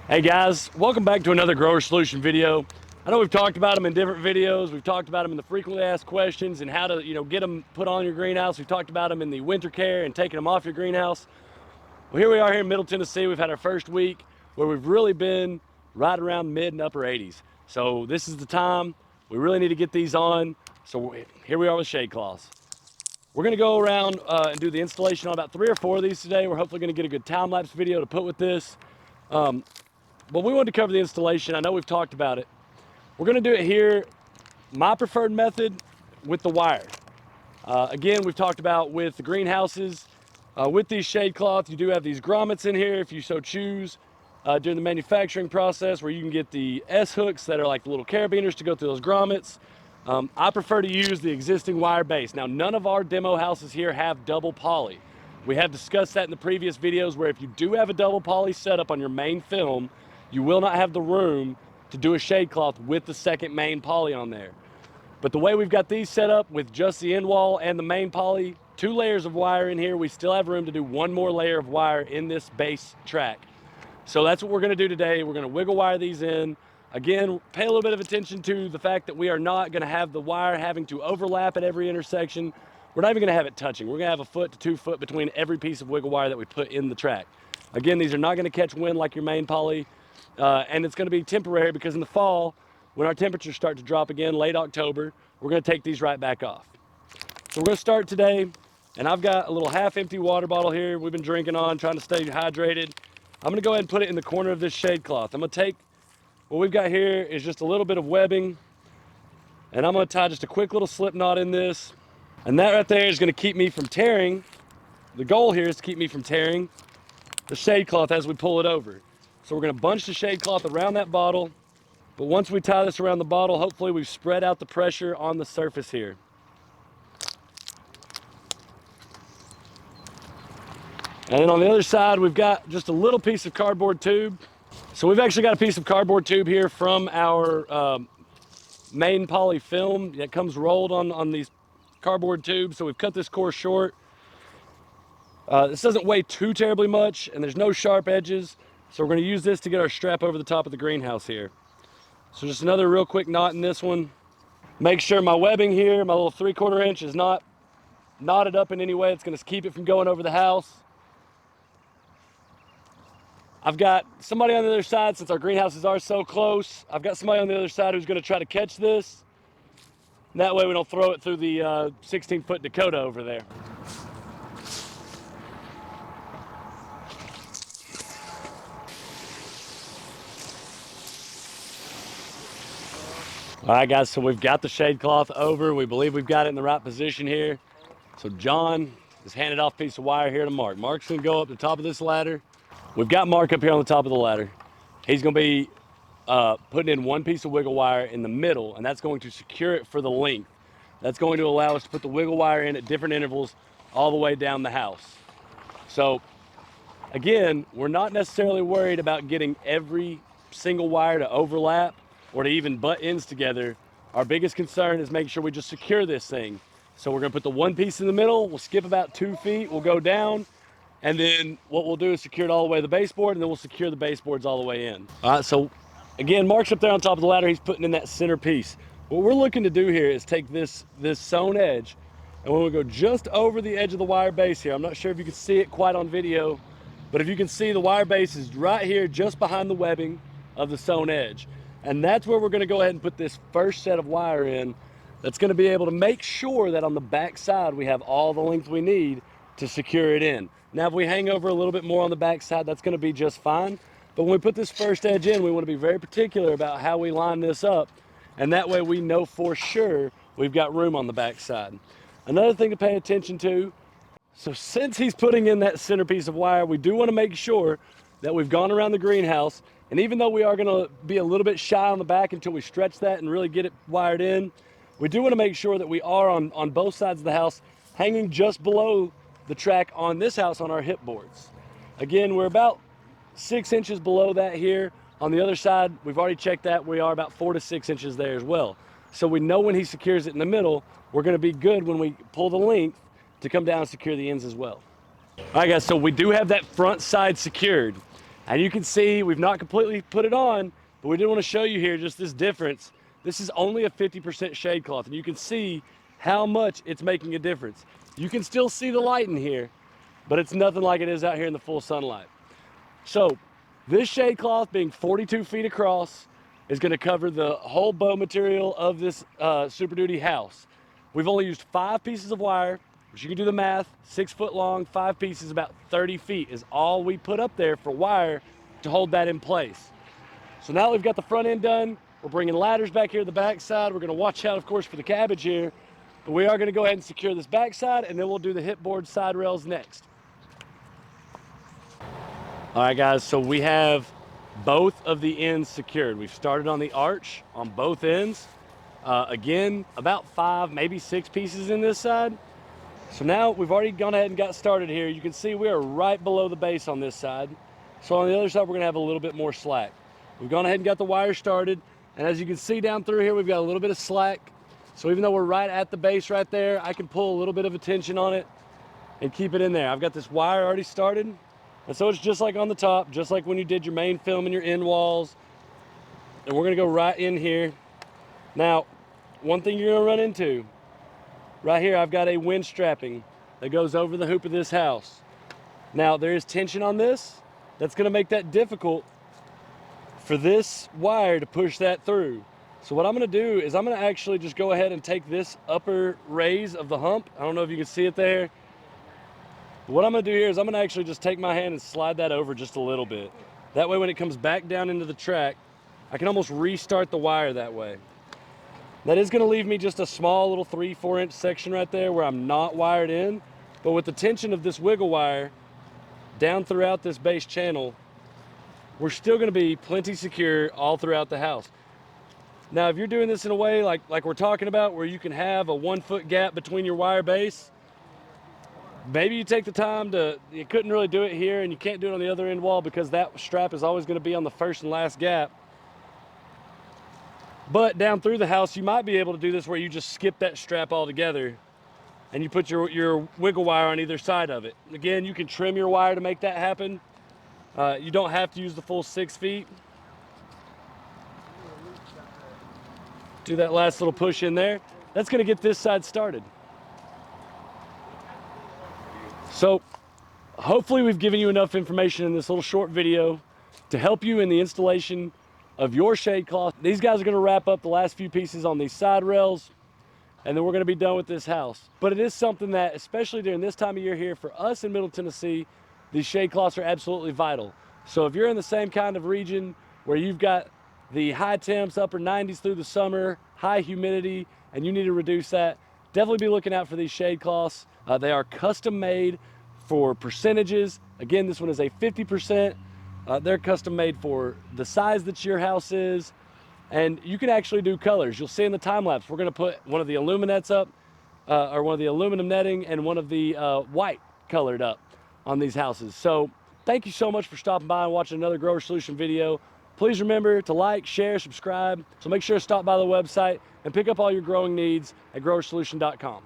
Hey guys, welcome back to another Grower Solution video. I know we've talked about them in different videos. We've talked about them in the frequently asked questions and how to, get them put on your greenhouse. We've talked about them in the winter care and taking them off your greenhouse. Well, here we are here in Middle Tennessee. We've had our first week where we've really been right around mid and upper 80s. So this is the time we really need to get these on. So here we are with shade cloths. We're gonna go around and do the installation on about 3 or 4 of these today. We're hopefully gonna get a good time-lapse video to put with this. But we wanted to cover the installation. I know we've talked about it. We're gonna do it here, my preferred method, with the wire. Again, we've talked about with the greenhouses, with these shade cloths, you do have these grommets in here if you so choose during the manufacturing process, where you can get the S hooks that are like the little carabiners to go through those grommets. I prefer to use the existing wire base. Now, none of our demo houses here have double poly. We have discussed that in the previous videos, where if you do have a double poly setup on your main film, you will not have the room to do a shade cloth with the second main poly on there. But the way we've got these set up with just the end wall and the main poly, 2 layers of wire in here, we still have room to do 1 more layer of wire in this base track. So that's what we're gonna do today. We're gonna wiggle wire these in. Again, pay a little bit of attention to the fact that we are not gonna have the wire having to overlap at every intersection. We're not even gonna have it touching. We're gonna have 1 foot to 2 foot between every piece of wiggle wire that we put in the track. Again, these are not gonna catch wind like your main poly. And it's gonna be temporary, because in the fall, when our temperatures start to drop again, late October, we're gonna take these right back off. So we're gonna start today, and I've got a little half-empty water bottle here we've been drinking on, trying to stay hydrated. I'm gonna go ahead and put it in the corner of this shade cloth. I'm gonna take, what we've got here is just a little bit of webbing, and I'm gonna tie just a quick little slip knot in this. And that right there is gonna keep me from tearing. The goal here is to keep me from tearing the shade cloth as we pull it over. So we're gonna bunch the shade cloth around that bottle, but once we tie this around the bottle, hopefully we've spread out the pressure on the surface here. And then on the other side, we've got just a little piece of cardboard tube. So we've actually got a piece of cardboard tube here from our main poly film that comes rolled on these cardboard tubes. So we've cut this core short. This doesn't weigh too terribly much, and there's no sharp edges. So we're gonna use this to get our strap over the top of the greenhouse here. So just another real quick knot in this one. Make sure my webbing here, my little 3/4 inch, is not knotted up in any way. It's gonna keep it from going over the house. I've got somebody on the other side, since our greenhouses are so close, I've got somebody on the other side who's gonna try to catch this. And that way we don't throw it through the 16-foot Dakota over there. All right, guys, so we've got the shade cloth over. We believe we've got it in the right position here. So John has handed off a piece of wire here to Mark. Mark's gonna go up the top of this ladder. We've got Mark up here on the top of the ladder. He's gonna be putting in 1 piece of wiggle wire in the middle, and that's going to secure it for the length. That's going to allow us to put the wiggle wire in at different intervals all the way down the house. So again, we're not necessarily worried about getting every single wire to overlap or to even butt ends together. Our biggest concern is making sure we just secure this thing. So we're gonna put the 1 piece in the middle, we'll skip about 2 feet, we'll go down, and then what we'll do is secure it all the way to the baseboard, and then we'll secure the baseboards all the way in. All right, so again, Mark's up there on top of the ladder, he's putting in that center piece. What we're looking to do here is take this sewn edge, and when we go just over the edge of the wire base here, I'm not sure if you can see it quite on video, but if you can see, the wire base is right here, just behind the webbing of the sewn edge. And that's where we're gonna go ahead and put this first set of wire in. That's gonna be able to make sure that on the back side, we have all the length we need to secure it in. Now, if we hang over a little bit more on the back side, that's gonna be just fine. But when we put this first edge in, we wanna be very particular about how we line this up. And that way we know for sure we've got room on the back side. Another thing to pay attention to, so since he's putting in that centerpiece of wire, we do wanna make sure that we've gone around the greenhouse. And even though we are gonna be a little bit shy on the back until we stretch that and really get it wired in, we do wanna make sure that we are on both sides of the house, hanging just below the track on this house on our hip boards. Again, we're about 6 inches below that here. On the other side, we've already checked that. We are about 4 to 6 inches there as well. So we know when he secures it in the middle, we're gonna be good when we pull the length to come down and secure the ends as well. All right, guys, so we do have that front side secured. And you can see we've not completely put it on, but we did want to show you here just this difference. This is only a 50% shade cloth, and you can see how much it's making a difference. You can still see the light in here, but it's nothing like it is out here in the full sunlight. So this shade cloth, being 42 feet across, is going to cover the whole bow material of this Super Duty house. We've only used 5 pieces of wire, which you can do the math, 6 foot long, 5 pieces, about 30 feet is all we put up there for wire to hold that in place. So now that we've got the front end done, we're bringing ladders back here to the back side. We're going to watch out, of course, for the cabbage here, but we are going to go ahead and secure this back side, and then we'll do the hip board side rails next. All right, guys, so we have both of the ends secured. We've started on the arch on both ends. Again, about 5, maybe 6 pieces in this side. So now we've already gone ahead and got started here. You can see we are right below the base on this side. So on the other side, we're gonna have a little bit more slack. We've gone ahead and got the wire started. And as you can see down through here, we've got a little bit of slack. So even though we're right at the base right there, I can pull a little bit of a tension on it and keep it in there. I've got this wire already started. And so it's just like on the top, just like when you did your main film and your end walls. And we're gonna go right in here. Now, one thing you're gonna run into, right here I've got a wind strapping that goes over the hoop of this house. Now there is tension on this. That's gonna make that difficult for this wire to push that through. So what I'm gonna do is I'm gonna actually just go ahead and take this upper raise of the hump. I don't know if you can see it there. What I'm gonna do here is I'm gonna actually just take my hand and slide that over just a little bit. That way when it comes back down into the track, I can almost restart the wire that way. That is gonna leave me just a small little 3-4 inch section right there where I'm not wired in, but with the tension of this wiggle wire down throughout this base channel, we're still gonna be plenty secure all throughout the house. Now, if you're doing this in a way like we're talking about, where you can have a 1 foot gap between your wire base, maybe you take the time you couldn't really do it here and you can't do it on the other end wall because that strap is always gonna be on the first and last gap. But down through the house, you might be able to do this where you just skip that strap altogether and you put your wiggle wire on either side of it. Again, you can trim your wire to make that happen. You don't have to use the full 6 feet. Do that last little push in there. That's gonna get this side started. So hopefully we've given you enough information in this little short video to help you in the installation of your shade cloth. These guys are gonna wrap up the last few pieces on these side rails, and then we're gonna be done with this house. But it is something that, especially during this time of year here, for us in Middle Tennessee, these shade cloths are absolutely vital. So if you're in the same kind of region where you've got the high temps, upper 90s through the summer, high humidity, and you need to reduce that, definitely be looking out for these shade cloths. They are custom made for percentages. Again, this one is a 50%. They're custom made for the size that your house is. And you can actually do colors. You'll see in the time lapse, we're gonna put one of the aluminettes up, or one of the aluminum netting and one of the white colored up on these houses. So thank you so much for stopping by and watching another Grower Solution video. Please remember to like, share, subscribe. So make sure to stop by the website and pick up all your growing needs at growerssolution.com.